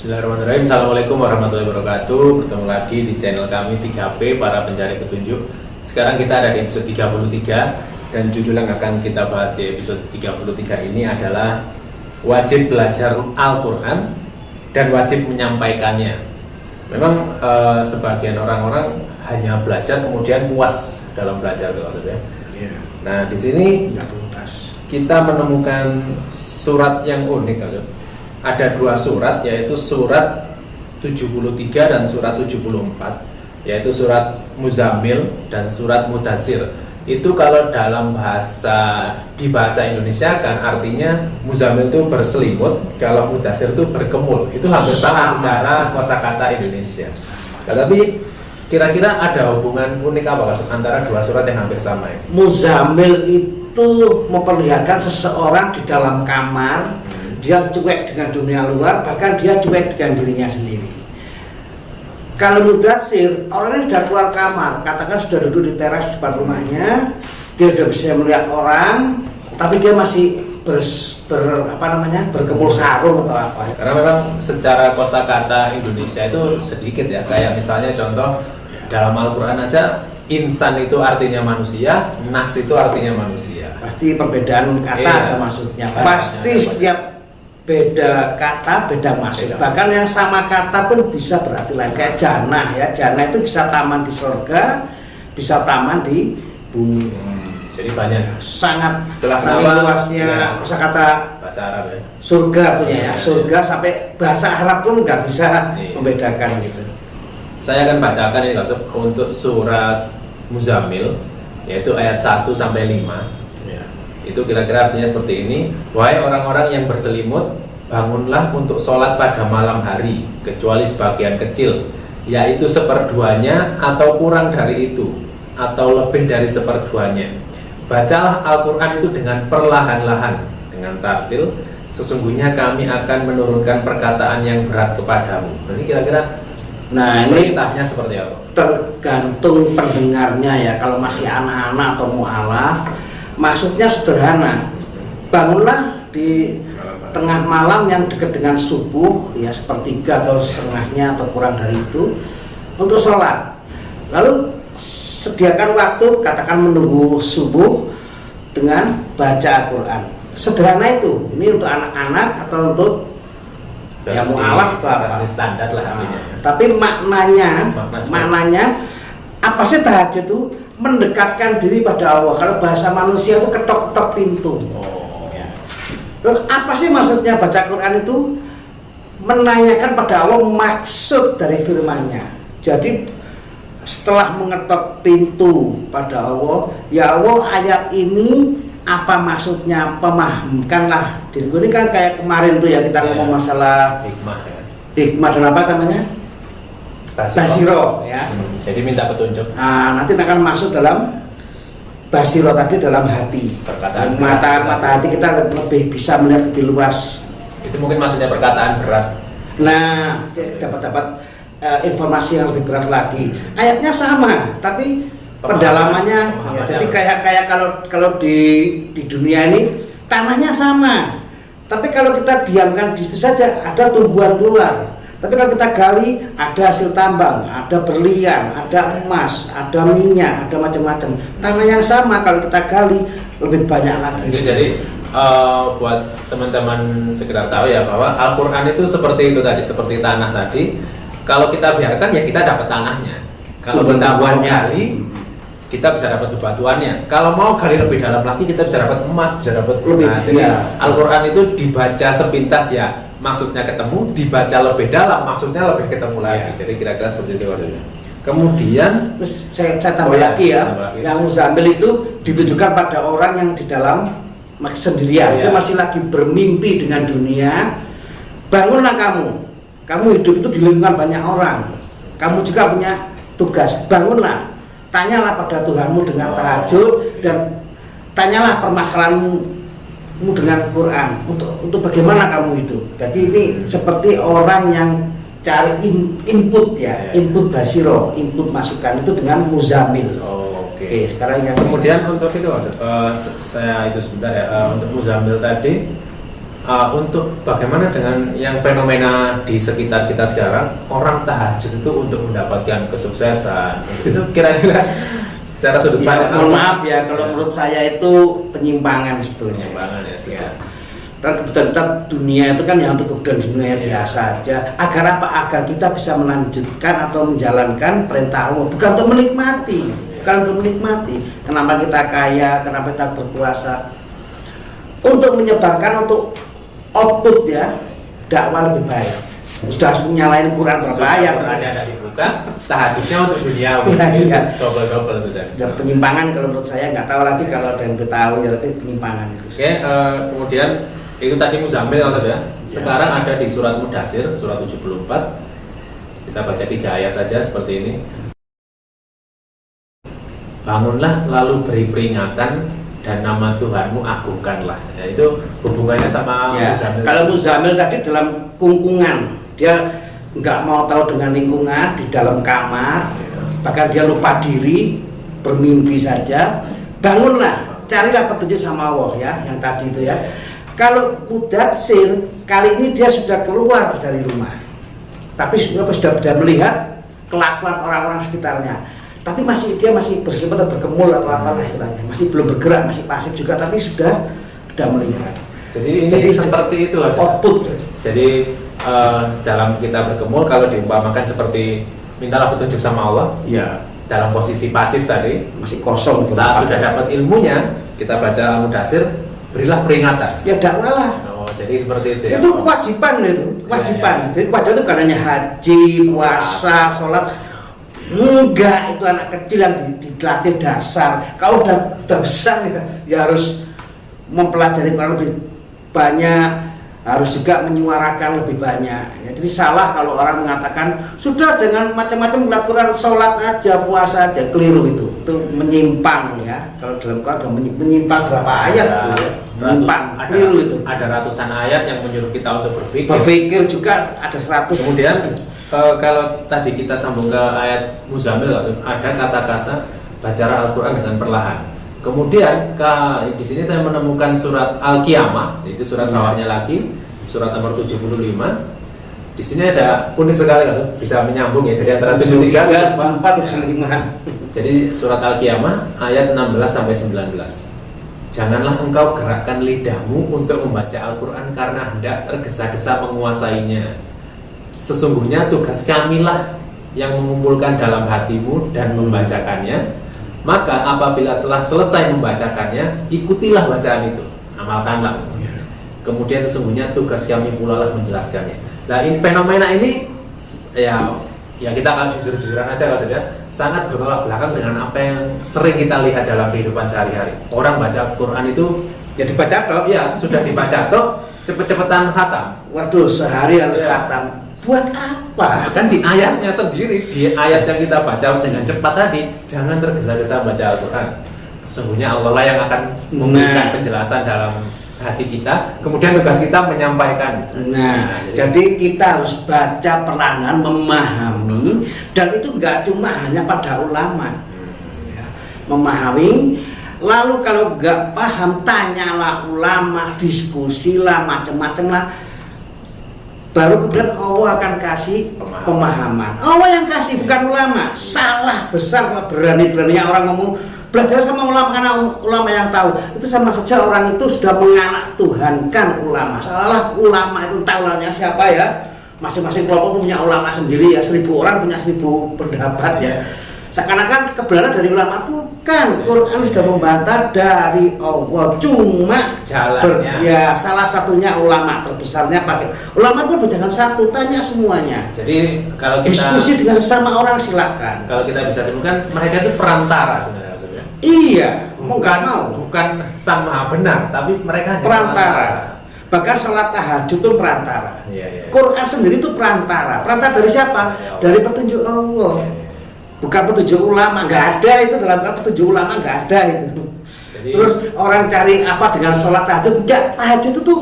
Bismillahirrahmanirrahim. Assalamualaikum warahmatullahi wabarakatuh. Bertemu lagi di channel kami 3P, para pencari petunjuk. Sekarang kita ada di episode 33, dan judul yang akan kita bahas di episode 33 ini adalah wajib belajar Al-Quran dan wajib menyampaikannya. Memang sebagian orang-orang hanya belajar kemudian puas dalam belajar itu maksudnya. Nah, di sini kita menemukan surat yang unik. Ada dua surat, yaitu surat 73 dan surat 74, yaitu surat Muzammil dan surat Mudaththir. Itu kalau dalam di bahasa Indonesia kan artinya Muzammil itu berselimut, kalau Mudaththir itu berkemul. Itu hampir sama secara kosakata Indonesia. Nah, tapi kira-kira ada hubungan unik apa antara dua surat yang hampir sama ya? Muzammil itu memperlihatkan seseorang di dalam kamar, dia cuek dengan dunia luar, bahkan dia cuek dengan dirinya sendiri. Kalau Mudaththir, orangnya sudah keluar kamar, katakan sudah duduk di teras depan rumahnya, dia sudah bisa melihat orang, tapi dia masih berkemul sarung atau apa. Karena memang secara kosakata Indonesia itu sedikit ya, kayak misalnya contoh dalam Al-Quran aja, insan itu artinya manusia, nas itu artinya manusia. Pasti perbedaan kata ada maksudnya. Pasti setiap beda kata beda maksud. Bahkan yang sama kata pun bisa berarti lain. Kayak jannah ya, jannah itu bisa taman di surga, bisa taman di bumi. Jadi banyak. Sangat luasnya kosakata bahasa Arab ya. Surga punya ya, surga sampai bahasa Arab pun nggak bisa membedakan gitu. Saya akan bacakan ini untuk surat Muzammil, yaitu ayat 1 sampai 5. Itu kira-kira artinya seperti ini: wahai orang-orang yang berselimut, bangunlah untuk sholat pada malam hari, kecuali sebagian kecil, yaitu seperduanya atau kurang dari itu, atau lebih dari seperduanya. Bacalah Al-Quran itu dengan perlahan-lahan, dengan tartil. Sesungguhnya kami akan menurunkan perkataan yang berat kepadamu. Ini kira-kira ini perintahnya seperti apa? Tergantung pendengarnya ya. Kalau masih anak-anak atau mu'alaf, maksudnya sederhana. Bangunlah di tengah malam yang dekat dengan subuh, ya sepertiga atau setengahnya atau kurang dari itu, untuk sholat. Lalu sediakan waktu, katakan menunggu subuh dengan baca Al-Quran. Sederhana itu. Ini untuk anak-anak atau untuk yang mu'alaf atau apa? Versi standar lah artinya. Tapi maknanya apa sih tahajud itu? Mendekatkan diri pada Allah. Kalau bahasa manusia itu ketok-ketok pintu. Lalu apa sih maksudnya baca Quran itu? Menanyakan pada Allah maksud dari firman-Nya. Jadi setelah mengetok pintu pada Allah, ya Allah, ayat ini apa maksudnya? Pemahamkanlah diriku. Ini kan kayak kemarin tuh ya kita ngomong masalah hikmah ya. Hikmah dan apa namanya? Basiro ya. Jadi minta petunjuk. Nah, nanti akan masuk dalam basiro tadi, dalam hati. Perkataan mata hati kita lebih bisa melihat lebih luas. Itu mungkin maksudnya perkataan berat. Nah, dapat informasi yang lebih berat lagi. Ayatnya sama, tapi pendalamannya ya, jadi kayak kalau di dunia ini tanahnya sama. Tapi kalau kita diamkan di situ saja, ada tumbuhan keluar. Tapi kalau kita gali, ada hasil tambang, ada berlian, ada emas, ada minyak, ada macam-macam. Tanah yang sama kalau kita gali lebih banyak lagi. Jadi buat teman-teman sekedar tahu ya, bahwa Al-Quran itu seperti itu tadi, seperti tanah tadi. Kalau kita biarkan ya kita dapat tanahnya. Kalau kita mau gali, kita bisa dapat batuannya. Kalau mau gali lebih dalam lagi, kita bisa dapat emas, bisa dapat lebih. Nah, jadi Al-Quran itu dibaca sepintas ya, maksudnya ketemu, dibaca lebih dalam, maksudnya lebih ketemu lagi. Jadi kira-kira seperti itu maksudnya. Kemudian terus saya tambah lagi ya, yang Muzammil itu ditujukan pada orang yang di dalam sendirian, itu masih lagi bermimpi dengan dunia. Bangunlah kamu hidup itu di lingkungan banyak orang, kamu juga punya tugas. Bangunlah, tanyalah pada Tuhanmu dengan tahajud, dan tanyalah permasalahanmu dengan Quran, untuk bagaimana kamu hidup. Jadi ini seperti orang yang cari input ya, input basiro, input masukan itu dengan Muzammil. Oke, sekarang yang kemudian untuk itu saya itu sebentar ya, untuk Muzammil tadi untuk bagaimana dengan yang fenomena di sekitar kita sekarang, orang tahajud itu untuk mendapatkan kesuksesan, itu kira-kira secara sudut pandang mohon maaf ya, kalau menurut saya itu penyimpangan sebetulnya. Penyimpangan ya. Dan kebetulan dunia itu kan yang untuk kebutuhan dunia biasa aja. Agar apa? Agar kita bisa melanjutkan atau menjalankan perintah Allah, bukan untuk menikmati, bukan untuk menikmati. Kenapa kita kaya? Kenapa kita berkuasa? Untuk menyebarkan, untuk output ya, dakwah lebih baik. Sudah nyalain Quran berapa ayat? Ada dibuka, tahajudnya untuk dunia. Iya. Double sudah. Penyimpangan kalau menurut saya, nggak tahu lagi kalau ada yang tahu ya, tapi penyimpangan itu. Oke, kemudian itu tadi Muzammil ya. Sekarang ada di surat Mudatsir, surat 74. Kita baca 3 ayat saja seperti ini. Bangunlah lalu beri peringatan dan nama Tuhanmu agungkanlah. Ya, itu hubungannya sama ya, Muzammil. Kalau Muzammil tadi dalam kungkungan, dia nggak mau tahu dengan lingkungan, di dalam kamar, bahkan dia lupa diri, bermimpi saja. Bangunlah, carilah petunjuk sama Allah ya, yang tadi itu ya. Kalau Mudatsir kali ini dia sudah keluar dari rumah, tapi sudah melihat kelakuan orang-orang sekitarnya. Tapi dia masih berselimut atau berkemul atau apalah istilahnya, masih belum bergerak, masih pasif juga, tapi sudah melihat. Jadi seperti itu output. Jadi dalam kita berkemul, kalau diumpamakan seperti mintalah petunjuk sama Allah ya, dalam posisi pasif tadi, masih kosong. Saat sudah dapat ilmunya, kita baca Mudatsir, berilah peringatan. Ya dakwalah. Oh, jadi seperti itu. Itu kewajiban itu, kewajiban. Jadi kewajiban itu bukan hanya haji, puasa, sholat. Enggak, itu anak kecil yang dilatih dasar. Kalau udah besar ya harus mempelajari Quran lebih banyak, harus juga menyuarakan lebih banyak ya. Jadi salah kalau orang mengatakan sudah jangan macam-macam melihat Quran, sholat aja, puasa aja. Keliru itu menyimpang ya. Kalau dalam Quran menyimpang berapa ayat itu ya. Menyimpang, keliru itu. Ada ratusan ayat yang menyuruh kita untuk berpikir. Berpikir juga ada 100. Kemudian kalau tadi kita sambung ke ayat Muzammil, ada kata-kata bacalah Al-Quran dengan perlahan. Kemudian di sini saya menemukan surat Al-Qiyamah, itu surat bawahnya lagi, surat nomor 75. Di sini ada unik sekali, bisa menyambung ya, jadi antara 73 dan 74 75. Jadi surat Al-Qiyamah ayat 16 sampai 19. Janganlah engkau gerakkan lidahmu untuk membaca Al-Quran karena hendak tergesa-gesa menguasainya. Sesungguhnya tugas kamilah yang mengumpulkan dalam hatimu dan membacakannya. Maka apabila telah selesai membacakannya, ikutilah bacaan itu, amalkanlah. Kemudian sesungguhnya tugas kami pula lah menjelaskannya. Nah, fenomena ini ya kita akan jujur-jujuran aja maksudnya, sangat bertolak belakang dengan apa yang sering kita lihat dalam kehidupan sehari-hari. Orang baca Quran itu ya dibaca toh? Ya, sudah dibaca toh, cepet-cepetan khatam. Waduh, sehari harus khatam. Buat apa? Kan di ayatnya sendiri, di ayat yang kita baca dengan cepat tadi, jangan tergesa-gesa baca Al-Quran. Sesungguhnya Allah lah yang akan memberikan penjelasan dalam hati kita, kemudian tugas kita menyampaikan. Jadi kita harus baca perlahan, memahami, dan itu nggak cuma hanya pada ulama. Memahami, lalu kalau nggak paham, tanyalah ulama, diskusilah, macam-macam lah. Baru kemudian Allah akan kasih pemahaman. Allah yang kasih, bukan ulama. Salah besar kalau berani-beraninya orang ngomong belajar sama ulama karena ulama yang tahu. Itu sama saja orang itu sudah menganak Tuhankan ulama. Salah ulama itu tahunya siapa ya? Masing-masing kelompok punya ulama sendiri ya. 1000 orang punya 1000 pendapat ya. Seakan-akan kebenaran dari ulama bukan. Quran sudah membantah dari Allah. Cuma jalannya salah satunya ulama, terbesarnya pakai ulama pun jangan satu, tanya semuanya. Jadi kalau kita diskusi dengan sesama orang silakan. Kalau kita bisa simpulkan, mereka itu perantara sebenarnya maksudnya. Iya, bukan sang maha benar, tapi mereka perantara. Bahkan sholat tahajud itu perantara. Iya. Quran sendiri itu perantara. Perantara dari siapa? Dari petunjuk Allah. Bukan petunjuk ulama, nggak ada itu dalam petunjuk ulama, nggak ada itu. Jadi, terus orang cari apa dengan sholat tahajud? Enggak, tahajud itu tuh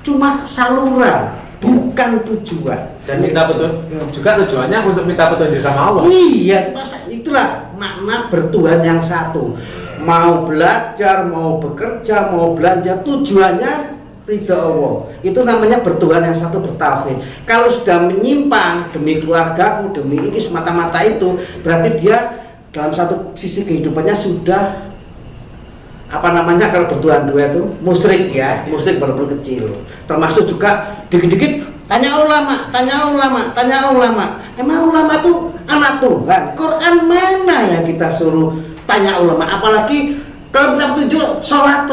cuma saluran, bukan tujuan. Dan minta petunjuk juga tujuannya untuk minta petunjuk sama Allah. Iya, itulah makna bertuhan yang satu. Mau belajar, mau bekerja, mau belanja, tujuannya ridho Allah. Itu namanya bertuhan yang satu, bertauhid. Kalau sudah menyimpang demi keluargaku, demi ini semata-mata itu, berarti dia dalam satu sisi kehidupannya sudah kalau bertuhan dua itu musyrik ya, musyrik walaupun kecil. Termasuk juga dikit-dikit tanya ulama. Emang ulama tuh anak Tuhan? Quran mana yang kita suruh tanya ulama? Apalagi kalau kita petunjuk sholat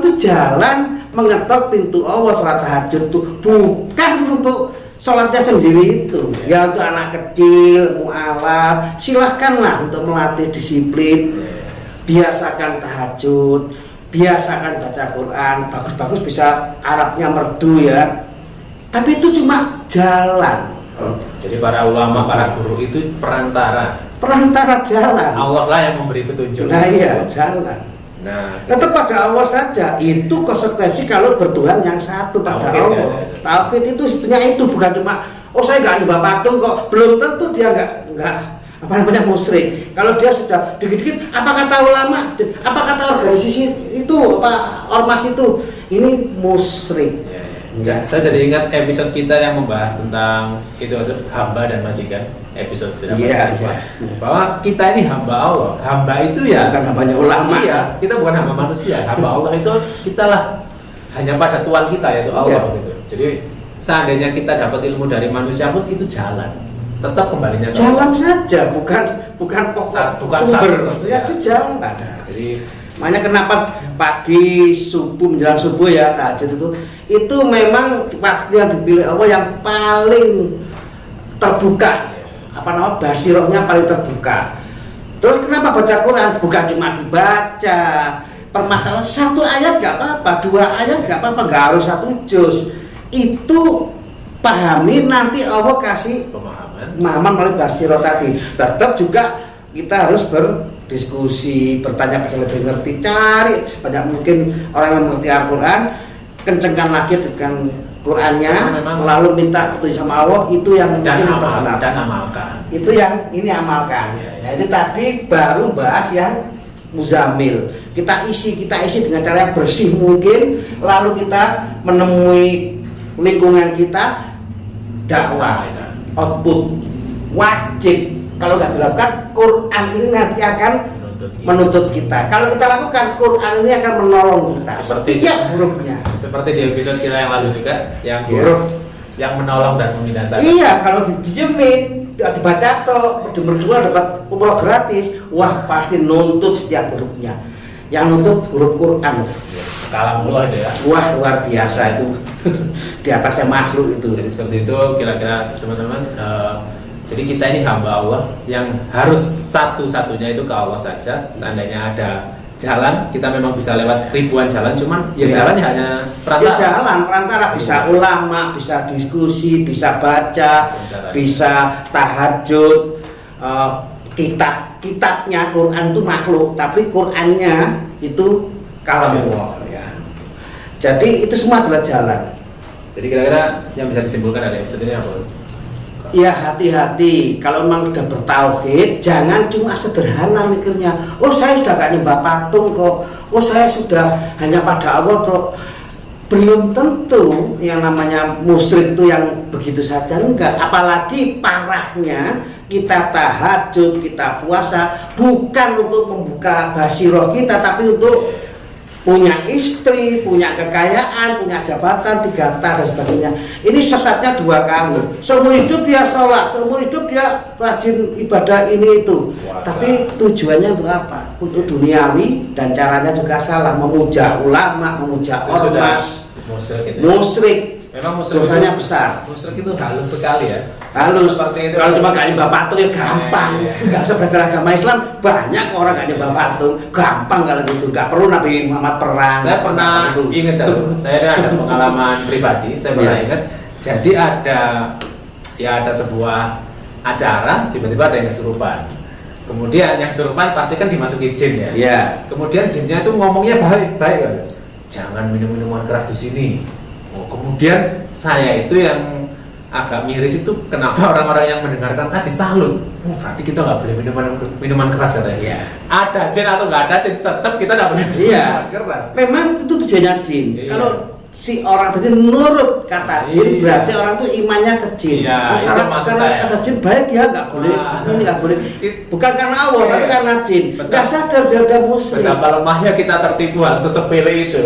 itu jalan mengetok pintu Allah. Sholat tahajud itu bukan untuk sholatnya sendiri itu ya, untuk anak kecil, mu'alaf. Silahkanlah untuk melatih disiplin, biasakan tahajud, biasakan baca Quran. Bagus-bagus bisa Arabnya merdu ya, tapi itu cuma jalan. Jadi para ulama, para guru itu perantara jalan. Allah lah yang memberi petunjuk. Nah iya, jalan. Nah, tetap pada Allah saja. Itu konsekuensi kalau bertuhan yang satu pada Allah. Tauhid itu sebenarnya itu bukan cuma saya nggak nyembah patung kok. Belum tentu dia nggak musyrik. Kalau dia sudah dikit-dikit apa kata ulama, apa kata organisasi itu, ormas itu, ini musyrik. Ya, saya jadi ingat episode kita yang membahas tentang itu hamba dan majikan, episode bahwa kita ini hamba Allah. Hamba itu ya bukan hambanya ulama. Iya, kita bukan hamba manusia. Hamba Allah itu kita lah, hanya pada Tuhan kita yaitu Allah gitu. Jadi seandainya kita dapat ilmu dari manusia pun itu jalan, tetap kembalinya jalan saja, bukan pokok, bukan sumber. Ya itu jalan. Jadi makanya kenapa pagi subuh menjelang subuh ya tahajud itu memang waktu yang dipilih Allah yang paling terbuka, basirohnya paling terbuka. Terus kenapa baca Quran? Bukan cuma dibaca, permasalahan satu ayat nggak apa-apa, dua ayat nggak apa-apa, nggak harus satu juz. Itu pahami, nanti Allah kasih pemahaman melalui basiroh tadi. Tetap juga kita harus berdiskusi, bertanya pada lebih ngerti, cari sebanyak mungkin orang yang mengerti Al-Quran, kencengkan lagi dengan Qurannya, lalu minta petunjuk sama Allah. Itu yang mungkin terbenar dan amalkan. Itu yang ini amalkan. Jadi tadi baru bahas yang Muzammil. Kita isi dengan cara yang bersih mungkin, lalu kita menemui lingkungan kita, dakwah, output wajib. Kalau nggak dilakukan, Quran ini nanti akan menuntut kita. Kalau kita lakukan, Quran ini akan menolong kita. Setiap hurufnya. Seperti di episode kita yang lalu juga, yang huruf yang menolong dan membinasakan. Iya, kalau didiemin, dibaca toh, berdua dapat umroh gratis, wah pasti nuntut setiap hurufnya. Yang nuntut huruf Quran. Kalamullah itu ya. Wah luar biasa itu. Di atasnya makhluk itu. Jadi seperti itu kira-kira teman-teman. Jadi kita ini hamba Allah yang harus satu-satunya itu ke Allah saja. Seandainya ada jalan, kita memang bisa lewat ribuan jalan, cuman jalan hanya perantara. Perantara bisa ulama, bisa diskusi, bisa baca, bisa tahajud, kitabnya Quran itu makhluk, tapi Qurannya itu kalamullah ya. Jadi itu semua adalah jalan. Jadi kira-kira yang bisa disimpulkan dari episode ini apa? Ya hati-hati, kalau memang sudah bertauhid, jangan cuma sederhana mikirnya. Saya sudah gak nyembah patung kok. Saya sudah hanya pada Allah kok. Belum tentu yang namanya musyrik itu yang begitu saja, enggak. Apalagi parahnya kita tahajud, kita puasa bukan untuk membuka basiroh kita, tapi untuk punya istri, punya kekayaan, punya jabatan, 3 dan sebagainya. Ini sesatnya 2 kali. Seumur hidup dia sholat, seumur hidup dia rajin ibadah ini itu. Tapi tujuannya untuk apa? Untuk duniawi, dan caranya juga salah. Memuja ulama, memuja ormas, musyrik. Memang musyrik dosanya besar. Musyrik itu halus sekali ya. Halus. Kalau cuma gak nyembah patung ya gampang. Gak usah belajar agama Islam, banyak orang gak nyembah patung. Gampang kalau gitu. Gak perlu Nabi Muhammad perang. Saya pernah ingat saya ada pengalaman pribadi. Saya pernah ingat. Jadi ada sebuah acara, tiba-tiba ada yang kesurupan. Kemudian yang kesurupan pasti kan dimasuki jin ya. Iya. Kemudian jinnya itu ngomongnya baik-baik. Jangan minum minuman keras di sini. Kemudian saya itu yang agak miris itu, kenapa orang-orang yang mendengarkan tadi salut. Berarti kita nggak boleh minuman keras katanya. Ada jin atau nggak ada jin, tetap kita nggak boleh minuman keras. Memang itu tujuannya jin. Kalau si orang tadi nurut kata jin, berarti orang itu imannya ke jin. Iya, karena kata jin baik ya nggak boleh, ini nggak boleh. Bukan karena Allah, tapi karena jin. Nggak sadar dia ada muslim. Betapa lemahnya kita tertipu hal sesepele itu.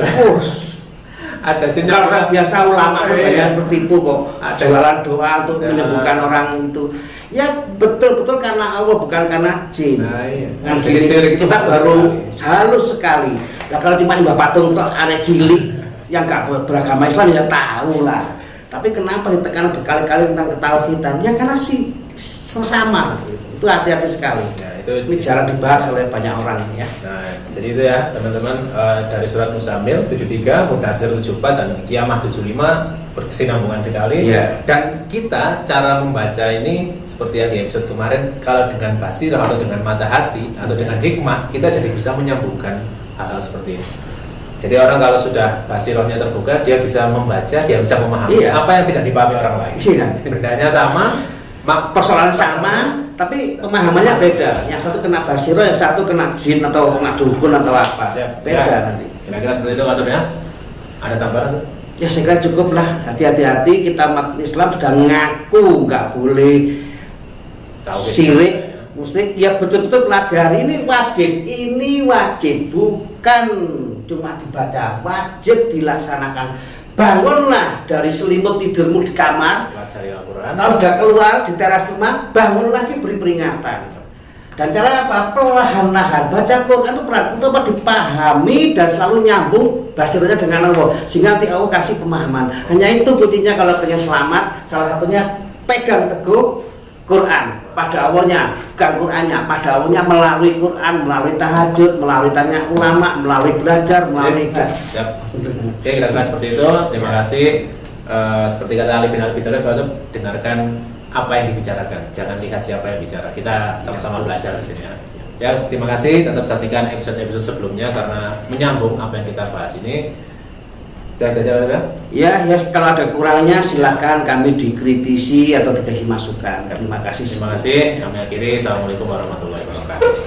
Ada jin kalau kan biasa ulama banyak tertipu kok. Jualan doa untuk menyembuhkan orang itu. Ya betul-betul karena Allah, bukan karena jin. Nah, kita baru halus sekali. Nah kalau cuma nyembah patung untuk aneh cilik yang nggak beragama Islam ya tahu lah. Tapi kenapa ditekan berkali-kali tentang ketauhidan? Ya karena sesama. Itu hati-hati sekali. Ya, ini jarang dibahas oleh banyak orang ya. Nah, jadi itu ya teman-teman, dari surat Muzammil 73, Mudaththir 74 dan Qiyamah 75 berkesinambungan sekali. Dan kita cara membaca ini seperti yang di episode kemarin, kalau dengan basirah atau dengan mata hati atau dengan hikmah, kita jadi bisa menyambungkan hal-hal seperti ini. Jadi orang kalau sudah basirahnya terbuka, dia bisa membaca, dia bisa memahami apa yang tidak dipahami orang lain. Bendanya sama, persoalan sama, tapi pemahamannya beda. Yang satu kena basirah, yang satu kena jin atau kena dukun atau apa. Beda nanti. Kira-kira seperti itu maksudnya. Ada tambahan? Ya saya kira cukup lah. Hati-hati, kita umat Islam sudah ngaku nggak boleh syirik, musyrik. Ya betul-betul pelajari, ini wajib, bukan cuma dibaca, wajib dilaksanakan. Bangunlah dari selimut tidurmu di kamar, kalau udah keluar di teras rumah, bangun lagi, beri peringatan. Dan cara apa? Perlahan-lahan baca Quran itu untuk dipahami dan selalu nyambung basirahnya dengan Allah, sehingga nanti Allah kasih pemahaman. Hanya itu kuncinya kalau pengen selamat. Salah satunya pegang teguh Quran pada awalnya, bukan Qurannya, pada awalnya melalui Quran, melalui tahajud, melalui tanya ulama, melalui belajar, melalui siap. Oke, kita bahas seperti itu. Terima kasih. Seperti kata Ali bin Abi Thalib, dengarkan apa yang dibicarakan, jangan lihat siapa yang bicara. Kita sama-sama belajar di sini ya. Ya, terima kasih. Tetap saksikan episode-episode sebelumnya karena menyambung apa yang kita bahas ini. Sudah jawab ya? Ya, kalau ada kurangnya silakan kami dikritisi atau dikasih masukan. Terima kasih. Terima kasih. Kami akhiri. Assalamualaikum warahmatullahi wabarakatuh.